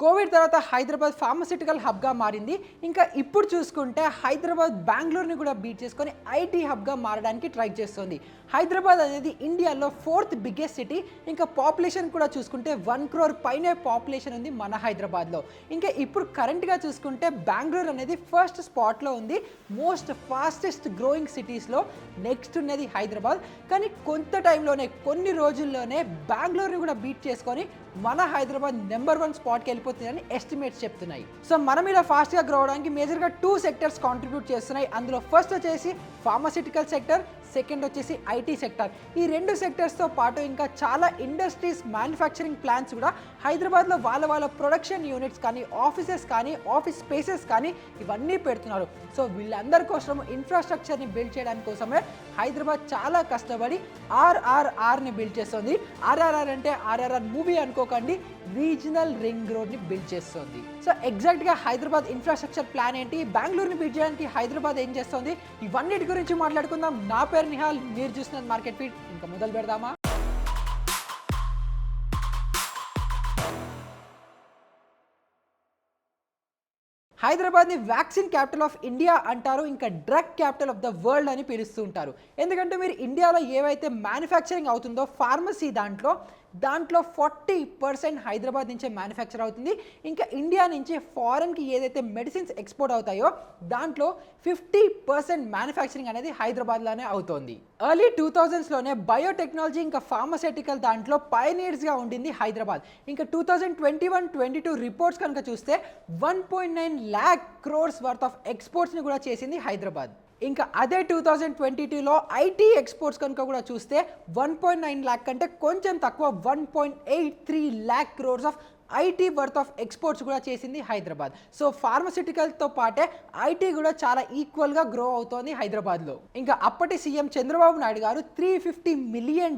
Covid తర్వాత Hyderabad pharmaceutical హబ్గా మారింది. ఇంకా ఇప్పుడు చూసుకుంటే హైదరాబాద్ బెంగళూరుని కూడా బీట్ చేసుకొని ఐటీ హబ్గా మారడానికి ట్రై చేస్తుంది. హైదరాబాద్ అనేది ఇండియాలో 4th బిగ్గెస్ట్ సిటీ. ఇంకా పాపులేషన్ కూడా చూసుకుంటే 1 crore పైనే పాపులేషన్ ఉంది మన హైదరాబాద్లో. ఇంకా ఇప్పుడు కరెంట్గా చూసుకుంటే బెంగళూరు అనేది ఫస్ట్ స్పాట్లో ఉంది. మోస్ట్ ఫాస్టెస్ట్ గ్రోయింగ్ సిటీస్లో నెక్స్ట్ ఉన్నది హైదరాబాద్. కానీ కొంత టైంలోనే కొన్ని రోజుల్లోనే బెంగళూరుని కూడా బీట్ చేసుకొని మన హైదరాబాద్ నెంబర్ 1 స్పాట్కి వెళ్ళిపోతుందని ఎస్టిమేట్స్ చెప్తున్నాయి. సో మనం ఇలా ఫాస్ట్గా గ్రో అవడానికి మేజర్గా 2 సెక్టర్స్ కాంట్రిబ్యూట్ చేస్తున్నాయి. అందులో ఫస్ట్ వచ్చేసి ఫార్మాస్యూటికల్ సెక్టర్, సెకండ్ వచ్చేసి ఐటీ సెక్టర్. ఈ 2 సెక్టర్స్తో పాటు ఇంకా చాలా ఇండస్ట్రీస్, మ్యానుఫ్యాక్చరింగ్ ప్లాంట్స్ కూడా హైదరాబాద్లో వాళ్ళ ప్రొడక్షన్ యూనిట్స్ కానీ, ఆఫీసెస్ కానీ, ఆఫీస్ స్పేసెస్ కానీ ఇవన్నీ పెడుతున్నారు. సో వీళ్ళందరి కోసం ఇన్ఫ్రాస్ట్రక్చర్ని బిల్డ్ చేయడానికి కోసమే హైదరాబాద్ చాలా కష్టపడి ఆర్ఆర్ఆర్ని బిల్డ్ చేస్తుంది. ఆర్ఆర్ఆర్ అంటే ఆర్ఆర్ఆర్ మూవీ అనుకోకండి, రీజనల్ రింగ్ రోడ్ని బిల్డ్ చేస్తుంది. సో ఎగ్జాక్ట్గా హైదరాబాద్ ఇన్ఫ్రాస్ట్రక్చర్ ప్లాన్ ఏంటి, బెంగళూరుని బిల్డ్ చేయడానికి హైదరాబాద్ ఏం చేస్తుంది, ఇవన్నిటి గురించి మాట్లాడుకుందాం. నా పేరు నిహాల్, మీరు చూస్తున్నది మార్కెట్ ఫీడ్. ఇంకా మొదలు పెడదామా? హైదరాబాద్ని వ్యాక్సిన్ క్యాపిటల్ ఆఫ్ ఇండియా అంటారు, ఇంకా drug capital of the world అని పిలుస్తూ ఉంటారు. ఎందుకంటే మీరు ఇండియాలో ఏవైతే మ్యానుఫ్యాక్చరింగ్ అవుతుందో ఫార్మసీ దాంట్లో 40% హైదరాబాద్ నుంచే మ్యానుఫ్యాక్చర్ అవుతుంది. ఇంకా ఇండియా నుంచి ఫారెన్కి ఏదైతే మెడిసిన్స్ ఎక్స్పోర్ట్ అవుతాయో దాంట్లో 50% మ్యానుఫ్యాక్చరింగ్ అనేది హైదరాబాద్లోనే అవుతోంది. ఎర్లీ 2000స్లోనే బయోటెక్నాలజీ ఇంకా ఫార్మాస్యూటికల్ దాంట్లో పైనీర్స్గా ఉండింది హైదరాబాద్. ఇంకా 2021-22 రిపోర్ట్స్ కనుక చూస్తే 1.9 lakh crores వర్త్ ఆఫ్ ఎక్స్పోర్ట్స్ని కూడా చేసింది హైదరాబాద్. ఇంకా అదే 2022లో ఐటీ ఎక్స్పోర్ట్స్ కనుక కూడా చూస్తే 1.9 lakh కంటే కొంచెం తక్కువ 1.83 lakh crores of IT worth of exports కూడా చేసింది హైదరాబాద్. సో ఫార్మస్యూటికల్తో పాటే ఐటీ కూడా చాలా ఈక్వల్గా గ్రో అవుతోంది హైదరాబాద్లో. ఇంకా అప్పటి సీఎం చంద్రబాబు నాయుడు గారు $350 million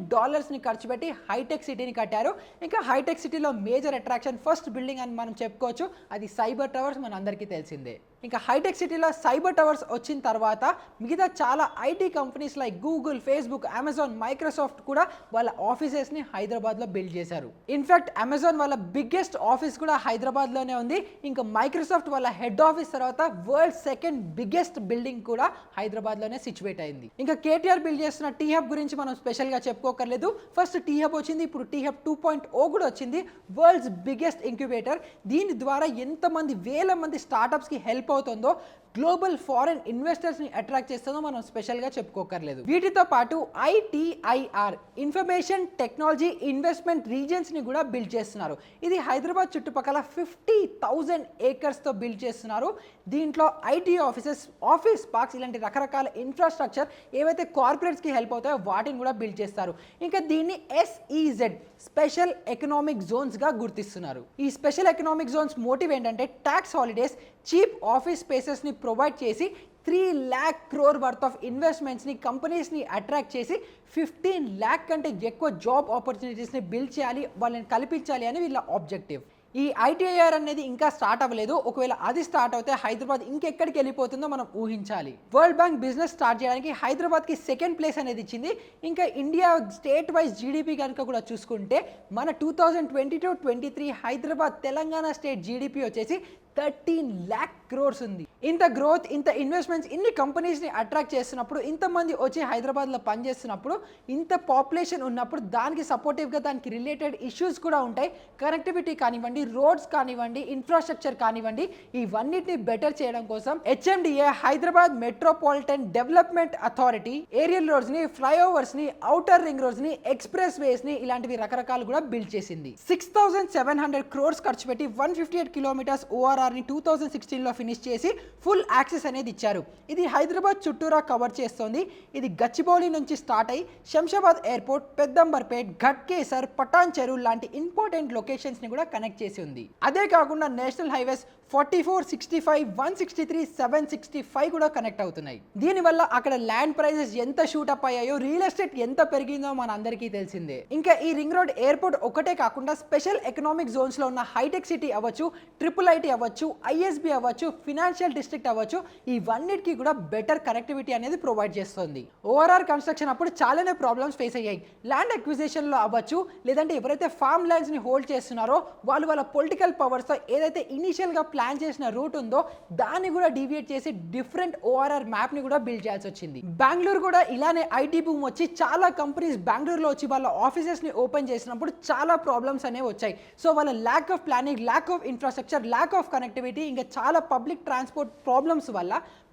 ఖర్చు పెట్టి హైటెక్ సిటీని కట్టారు. ఇంకా హైటెక్ సిటీలో మేజర్ అట్రాక్షన్ ఫస్ట్ బిల్డింగ్ అని మనం చెప్పుకోవచ్చు, అది సైబర్ టవర్స్, మన అందరికీ తెలిసిందే. ఇంకా హైటెక్ సిటీలో సైబర్ టవర్స్ వచ్చిన తర్వాత మిగతా చాలా IT companies like Google, Facebook, Amazon, Microsoft కూడా వాళ్ళ ఆఫీసెస్ని హైదరాబాద్లో బిల్డ్ చేశారు. ఇన్ఫ్యాక్ట్ అమెజాన్ వాళ్ళ బిగ్గెస్ట్ ఆఫీస్ కూడా హైదరాబాద్లోనే ఉంది. ఇంకా మైక్రోసాఫ్ట్ వాళ్ళ హెడ్ ఆఫీస్ తర్వాత వరల్డ్ 2nd బిగ్గెస్ట్ బిల్డింగ్ కూడా హైదరాబాద్లోనే సిచ్యువేట్ అయింది. ఇంకా కేటీఆర్ బిల్డ్ చేస్తున్న టీ హబ్ గురించి మనం స్పెషల్గా చెప్పుకోకర్లేదు. ఫస్ట్ టీ హబ్ వచ్చింది, ఇప్పుడు టీ హబ్ 2.0 కూడా వచ్చింది. World's biggest incubator. దీని ద్వారా ఎంతమంది వేల మంది స్టార్టప్స్కి హెల్ప్ అవుతుందో, గ్లోబల్ ఫారెన్ ఇన్వెస్టర్స్ని అట్రాక్ట్ చేస్తుందో మనం స్పెషల్గా చెప్పుకోకర్లేదు. వీటితో పాటు ఐటీఐఆర్, ఇన్ఫర్మేషన్ టెక్నాలజీ ఇన్వెస్ట్మెంట్ రీజన్స్ని కూడా బిల్డ్ చేస్తున్నారు. ఇది హైదరాబాద్ చుట్టుపక్కల 50,000 acresతో బిల్డ్ చేస్తున్నారు. దీంట్లో ఐటీ ఆఫీసెస్, ఆఫీస్ పార్క్స్, ఇలాంటి రకరకాల ఇన్ఫ్రాస్ట్రక్చర్ ఏవైతే కార్పొరేట్స్కి హెల్ప్ అవుతాయో వాటిని కూడా బిల్డ్ చేస్తారు. ఇంకా దీన్ని SEZ, స్పెషల్ ఎకనామిక్ జోన్స్గా గుర్తిస్తున్నారు. ఈ స్పెషల్ ఎకనామిక్ జోన్స్ మోటివ్ ఏంటంటే ట్యాక్స్ హాలిడేస్, చీప్ ఆఫీస్ స్పేసెస్ని ప్రొవైడ్ చేసి 3 lakh crore వర్త్ ఆఫ్ ఇన్వెస్ట్మెంట్స్ని, కంపెనీస్ని అట్రాక్ట్ చేసి 15 lakh కంటే ఎక్కువ జాబ్ ఆపర్చునిటీస్ని బిల్డ్ చేయాలి, వాళ్ళని కల్పించాలి అని వీళ్ళ ఆబ్జెక్టివ్. ఈ ఐటీఐఆర్ అనేది ఇంకా స్టార్ట్ అవ్వలేదు. ఒకవేళ అది స్టార్ట్ అవుతే హైదరాబాద్ ఇంకెక్కడికి వెళ్ళిపోతుందో మనం ఊహించాలి. వరల్డ్ బ్యాంక్ బిజినెస్ స్టార్ట్ చేయడానికి హైదరాబాద్కి 2nd ప్లేస్ అనేది ఇచ్చింది. ఇంకా ఇండియా స్టేట్ వైజ్ జీడిపి కనుక కూడా చూసుకుంటే మన 2022-23 హైదరాబాద్, తెలంగాణ స్టేట్ జీడిపి వచ్చేసి 13 lakh crores ఉంది. ఇంత గ్రోత్, ఇంత ఇన్వెస్ట్మెంట్స్, ఇన్ని కంపెనీస్ని అట్రాక్ట్ చేస్తున్నప్పుడు, ఇంతమంది వచ్చి హైదరాబాద్లో పనిచేస్తున్నప్పుడు, ఇంత పాపులేషన్ ఉన్నప్పుడు దానికి సపోర్టివ్గా దానికి రిలేటెడ్ ఇష్యూస్ కూడా ఉంటాయి. కనెక్టివిటీ కానివ్వండి, రోడ్స్ కానివ్వండి, ఇన్ఫ్రాస్ట్రక్చర్ కానివ్వండి, ఇవన్నిటిని బెటర్ చేయడం కోసం HMDA, Hyderabad metropolitan development authority, aerial రోడ్స్ని, ఫ్లైఓవర్స్ని, ఔటర్ రింగ్ రోడ్స్ని, ఎక్స్ప్రెస్ వేస్ని, ఇలాంటివి రకరకాలు కూడా బిల్డ్ చేసింది. 6,700 crores ఖర్చు పెట్టి 158 kilometers ORR ని 2016లో ఫినిష్ చేసి ఫుల్ యాక్సెస్ అనేది ఇచ్చారు. ఇది హైదరాబాద్ చుట్టూరా కవర్ చేస్తోంది. ఇది గచ్చిబౌలి నుంచి స్టార్ట్ అయ్యి శంషాబాద్ ఎయిర్పోర్ట్, పెద్దంబర్పేట్, ఘట్కేసర్, పటాన్ చెరువు లాంటి ఇంపార్టెంట్ లొకేషన్స్ని కూడా కనెక్ట్ చేసి ఉంది. అదే కాకుండా నేషనల్ హైవేస్ 44, 65, 163, 765 కూడా కనెక్ట్ అవుతున్నాయి. దీనివల్ల అక్కడ ల్యాండ్ ప్రైజెస్ ఎంత షూటప్ అయ్యాయో, రియల్ ఎస్టేట్ ఎంత పెరిగిందో మన అందరికీ తెలిసిందే. ఇంకా ఈ రింగ్ రోడ్ ఎయిర్పోర్ట్ ఒకటే కాకుండా స్పెషల్ ఎకనామిక్ జోన్స్లో ఉన్న హైటెక్ సిటీ అవ్వచ్చు, ట్రిపుల్ ఐటీ అవ్వచ్చు, అవ్వచ్చు, ఐఎస్బి అవ్వచ్చు, ఫినాన్షియల్ డిస్ట్రిక్ట్ అవ్వచ్చు, ఇవన్నిటికీ కూడా బెటర్ కనెక్టివిటీ అనేది ప్రొవైడ్ చేస్తుంది. ఓఆర్ఆర్ కన్స్ట్రక్షన్ అప్పుడు చాలానే ప్రాబ్లమ్స్ ఫేస్ అయ్యాయి. ల్యాండ్ అక్విజిషన్లో అవ్వచ్చు, లేదంటే ఎవరైతే ఫార్మ్ ల్యాండ్స్ని హోల్డ్ చేస్తున్నారో వాళ్ళు వాళ్ళ పొలిటికల్ పవర్స్తో ఏదైతే ఇనీషియల్గా ప్లాన్ చేసిన రూట్ ఉందో దాన్ని కూడా డీవియేట్ చేసి డిఫరెంట్ ఓఆర్ఆర్ మ్యాప్ని కూడా బిల్డ్ చేయాల్సి వచ్చింది. బెంగళూరు కూడా ఇలానే ఐటీ బూమ్ వచ్చి చాలా కంపెనీస్ బెంగళూరులో వచ్చి వాళ్ళ ఆఫీసెస్ని ఓపెన్ చేసినప్పుడు చాలా ప్రాబ్లమ్స్ అనేవి వచ్చాయి. సో వాళ్ళ lack of planning, lack of infrastructure, lack of connectivity, ఇంకా చాలా పబ్లిక్ ట్రాన్స్పోర్ట్ ప్రాబ్లమ్స్ వల్ల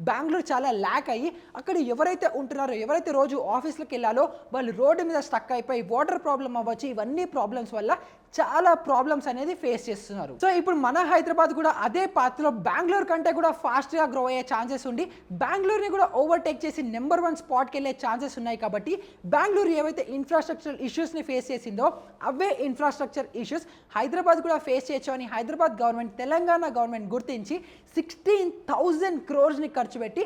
బెంగళూరు చాలా ల్యాక్ అయ్యి అక్కడ ఎవరైతే ఉంటున్నారో, ఎవరైతే రోజు ఆఫీస్లకు వెళ్ళాలో వాళ్ళు రోడ్డు మీద స్టక్ అయిపోయి వాటర్ ప్రాబ్లం అవ్వచ్చు, ఇవన్నీ ప్రాబ్లమ్స్ వల్ల చాలా ప్రాబ్లమ్స్ అనేది ఫేస్ చేస్తున్నారు. సో ఇప్పుడు మన హైదరాబాద్ కూడా అదే పాత్రలో బెంగళూరు కంటే కూడా ఫాస్ట్గా గ్రో అయ్యే ఛాన్సెస్ ఉండి బెంగళూరుని కూడా ఓవర్టేక్ చేసి నెంబర్ 1 స్పాట్కి వెళ్ళే ఛాన్సెస్ ఉన్నాయి. కాబట్టి బెంగళూరు ఏవైతే ఇన్ఫ్రాస్ట్రక్చర్ ఇష్యూస్ని ఫేస్ చేసిందో అవే ఇన్ఫ్రాస్ట్రక్చర్ ఇష్యూస్ హైదరాబాద్ కూడా ఫేస్ చేయొచ్చు అని హైదరాబాద్ గవర్నమెంట్, తెలంగాణ గవర్నమెంట్ గుర్తించి 16,000 crores ఖర్చు పెట్టి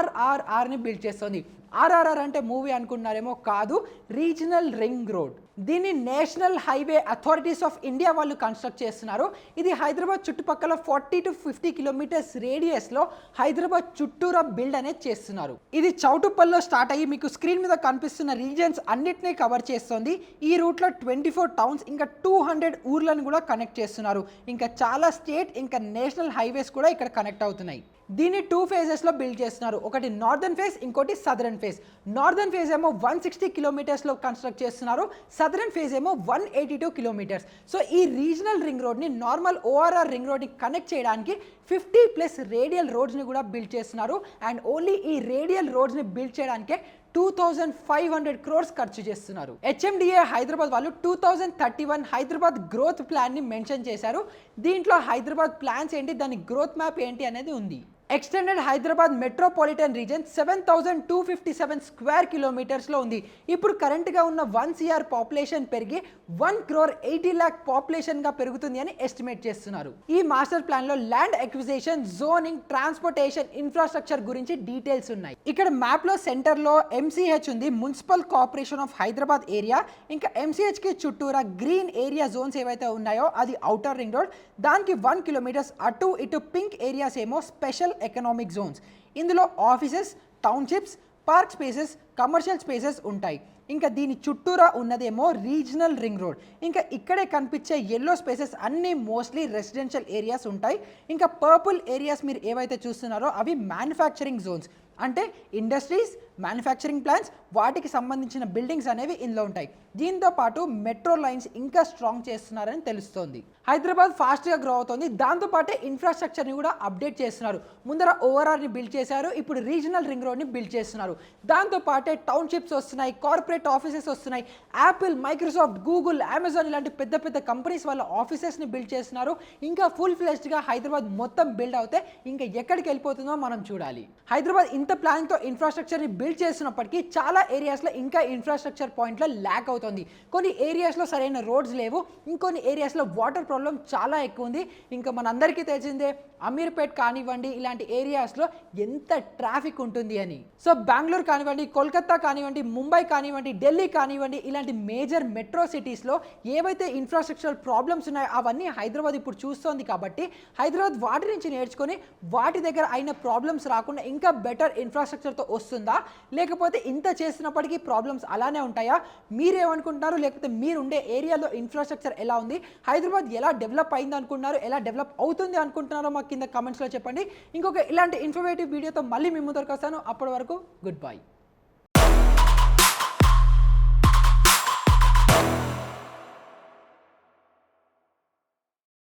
RRRని బిల్డ్ చేస్తుంది. RRR అంటే మూవీ అనుకున్నారేమో, కాదు, రీజనల్ రింగ్ రోడ్. దీన్ని national highway authorities of India వాళ్ళు కన్స్ట్రక్ట్ చేస్తున్నారు. ఇది హైదరాబాద్ చుట్టుపక్కల 40 to 50 కిలోమీటర్స్ రేడియస్లో హైదరాబాద్ చుట్టూరా బిల్డ్ అనేది చేస్తున్నారు. ఇది చౌటుప్పల్లో స్టార్ట్ అయ్యి మీకు స్క్రీన్ మీద కనిపిస్తున్న రీజన్స్ అన్నిటినీ కవర్ చేస్తుంది. ఈ రూట్లో 24 టౌన్స్ ఇంకా 200 ఊర్లను కూడా కనెక్ట్ చేస్తున్నారు. ఇంకా చాలా స్టేట్ ఇంకా నేషనల్ హైవేస్ కూడా ఇక్కడ కనెక్ట్ అవుతున్నాయి. దీన్ని 2 phases బిల్డ్ చేస్తున్నారు. ఒకటి నార్దర్న్ ఫేజ్, ఇంకోటి సదరన్ ఫేజ్. నార్దర్న్ ఫేజ్ ఏమో 160 కిలోమీటర్స్లో కన్స్ట్రక్ట్ చేస్తున్నారు, సదరన్ ఫేజ్ ఏమో 182 కిలోమీటర్స్. సో ఈ రీజనల్ రింగ్ రోడ్ని నార్మల్ ఓఆర్ఆర్ రింగ్ రోడ్ని కనెక్ట్ చేయడానికి 50+ రేడియల్ రోడ్స్ని కూడా బిల్డ్ చేస్తున్నారు. అండ్ ఓన్లీ ఈ రేడియల్ రోడ్స్ని బిల్డ్ చేయడానికే 2,500 crores ఖర్చు చేస్తున్నారు. HMDA హైదరాబాద్ వాళ్ళు 2031 హైదరాబాద్ గ్రోత్ ప్లాన్ని మెన్షన్ చేశారు. దీంట్లో హైదరాబాద్ ప్లాన్స్ ఏంటి, దాని గ్రోత్ మ్యాప్ ఏంటి అనేది ఉంది. Extended Hyderabad metropolitan region 7,257 square కిలోమీటర్స్లో ఉంది. ఇప్పుడు కరెంట్గా ఉన్న 1 CR పాపులేషన్ పెరిగి 1,80 lakh పాపులేషన్గా పెరుగుతుంది అని ఎస్టిమేట్ చేస్తున్నారు. ఈ మాస్టర్ ప్లాన్లో land acquisition, zoning, transportation, infrastructure గురించి డీటెయిల్స్ ఉన్నాయి. ఇక్కడ మ్యాప్లో సెంటర్లో MCH ఉంది, municipal corporation of Hyderabad area. ఇంకా MCHకి చుట్టూరా గ్రీన్ ఏరియా జోన్స్ ఏవైతే ఉన్నాయో అది ఔటర్ రింగ్ రోడ్. దానికి 1 kilometers అటు ఇటు పింక్ ఏరియాస్ ఏమో స్పెషల్ ఎకనామిక్ జోన్స్. ఇందులో offices, townships, park spaces, commercial spaces ఉంటాయి. ఇంకా దీని చుట్టూరా ఉన్నదేమో రీజనల్ రింగ్ రోడ్. ఇంకా ఇక్కడే కనిపించే ఎల్లో స్పేసెస్ అన్నీ మోస్ట్లీ రెసిడెన్షియల్ ఏరియాస్ ఉంటాయి. ఇంకా పర్పుల్ ఏరియాస్ మీరు ఏవైతే చూస్తున్నారో అవి మ్యానుఫ్యాక్చరింగ్ జోన్స్, అంటే ఇండస్ట్రీస్, మ్యానుఫ్యాక్చరింగ్ ప్లాంట్స్, వాటికి సంబంధించిన బిల్డింగ్స్ అనేవి ఇందులో ఉంటాయి. దీంతో పాటు మెట్రో లైన్స్ ఇంకా స్ట్రాంగ్ చేస్తున్నారని తెలుస్తోంది. హైదరాబాద్ ఫాస్ట్గా గ్రో అవుతుంది, దాంతోపాటే ఇన్ఫ్రాస్ట్రక్చర్ని కూడా అప్డేట్ చేస్తున్నారు. ముందర ఓఆర్ఆర్ని బిల్డ్ చేశారు, ఇప్పుడు రీజనల్ రింగ్ రోడ్ని బిల్డ్ చేస్తున్నారు. దాంతోపాటే టౌన్షిప్స్ వస్తున్నాయి, కార్పొరేట్ ఆఫీసెస్ వస్తున్నాయి. యాపిల్, మైక్రోసాఫ్ట్, గూగుల్, అమెజాన్ ఇలాంటి పెద్ద పెద్ద కంపెనీస్ వాళ్ళ ఆఫీసెస్ని బిల్డ్ చేస్తున్నారు. ఇంకా ఫుల్ ఫ్లెజ్డ్గా హైదరాబాద్ మొత్తం బిల్డ్ అవుతే ఇంకా ఎక్కడికి వెళ్ళిపోతుందో మనం చూడాలి. హైదరాబాద్ ఇంత ప్లాన్తో ఇన్ఫ్రాస్ట్రక్చర్ని బిల్డ్ చేస్తున్నప్పటికీ చాలా ఏరియాస్లో ఇంకా ఇన్ఫ్రాస్ట్రక్చర్ పాయింట్లో ల్యాక్ అవుతుంది. కొన్ని ఏరియాస్లో సరైన రోడ్స్ లేవు, ఇంకొన్ని ఏరియాస్లో వాటర్ ప్రాబ్లం చాలా ఎక్కువ ఉంది. ఇంకా మనందరికీ తెలిసిందే అమీర్పేట్ కానివ్వండి, ఇలాంటి ఏరియాస్లో ఎంత ట్రాఫిక్ ఉంటుంది అని. సో బెంగళూరు కానివ్వండి, కోల్కతా కానివ్వండి, ముంబై కానివ్వండి, ఢిల్లీ కానివ్వండి, ఇలాంటి మేజర్ మెట్రో సిటీస్లో ఏవైతే ఇన్ఫ్రాస్ట్రక్చర్ ప్రాబ్లమ్స్ ఉన్నాయో అవన్నీ హైదరాబాద్ ఇప్పుడు చూస్తోంది. కాబట్టి హైదరాబాద్ వాటి నుంచి నేర్చుకొని వాటి దగ్గర అయిన ప్రాబ్లమ్స్ రాకుండా ఇంకా బెటర్ ఇన్ఫ్రాస్ట్రక్చర్తో వస్తుందా, లేకపోతే ఇంత చేసినప్పటికీ ప్రాబ్లమ్స్ అలానే ఉంటాయా? మీరేమనుకుంటున్నారు? లేకపోతే మీరుండే ఏరియాలో ఇన్ఫ్రాస్ట్రక్చర్ ఎలా ఉంది, హైదరాబాద్ ఎలా డెవలప్ అయింది అనుకుంటున్నారు, ఎలా డెవలప్ అవుతుంది అనుకుంటున్నారో మాకు కింద కమెంట్స్లో చెప్పండి. ఇంకొక ఇలాంటి ఇన్ఫర్మేటివ్ వీడియోతో మళ్ళీ మీ ముందరకు వస్తాను. అప్పటి వరకు గుడ్ బై.